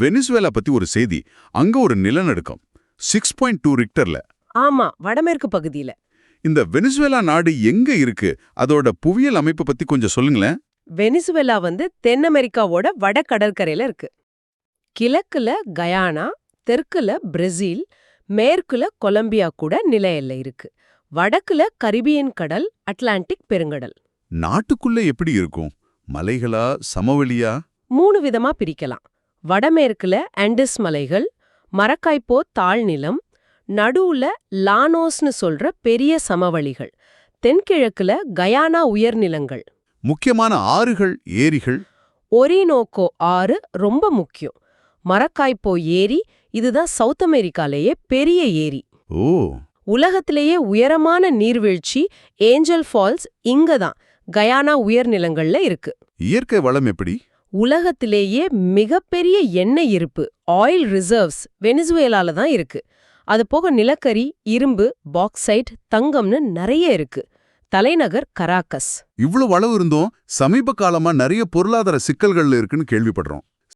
Venezuela பத்தி ஒரு செய்தி. அங்க ஒரு நிலநடுக்கம் 6.2 ரிக்டர்ல. ஆமா, வடமேற்கு பகுதியில. இந்த வெனிசுவேலா நாடு எங்க இருக்கு? அதோட புவியியல் அமைப்பு பத்தி கொஞ்சம் சொல்லுங்களேன். வெனிசுவேலா தென் அமெரிக்காவோட வட கடற்கரையில இருக்கு. கிழக்குல கயானா, தெற்குல பிரேசில், மேற்குல கொலம்பியா கூட நில எல்லை இருக்கு. வடக்குல கரிபியன் கடல், அட்லாண்டிக் பெருங்கடல். நாட்டுக்குள்ள எப்படி இருக்கும்? மலைகளா, சமவெளியா? 3 விதமா பிரிக்கலாம். வடமேற்குல ஆண்டிஸ் மலைகள், மரக்காய்ப்போ தாழ்நிலம், நடுவுல லானோஸ்னு சொல்ற பெரிய சமவெளிகள், தென்கிழக்குல கயானா உயர்நிலங்கள். முக்கியமான ஆறுகள், ஏரிகள்? ஒரினோக்கோ ஆறு ரொம்ப முக்கியம். மரக்காய்ப்போ ஏரி, இதுதான் சவுத் அமெரிக்காலேயே பெரிய ஏரி. ஓ. உலகத்திலேயே உயரமான நீர்வீழ்ச்சி ஏஞ்சல் ஃபால்ஸ் இங்கதான் கயானா உயர்நிலங்கள்ல இருக்கு. இயற்கை வளம் எப்படி? உலகத்திலேயே மிகப்பெரிய எண்ணெய் இருப்பு, ஆயில் ரிசர்வ்ஸ் வெனிசுவேலால தான் இருக்கு. அது போக நிலக்கரி, இரும்பு, பாக்சைட், தங்கம்னு நிறைய இருக்கு. தலைநகர் கராக்கஸ். இவ்வளவு வளவு இருந்தும் சமீப காலமா நிறைய பொருளாதார சிக்கல்கள் இருக்குன்னு கேள்விப்படுறோம்.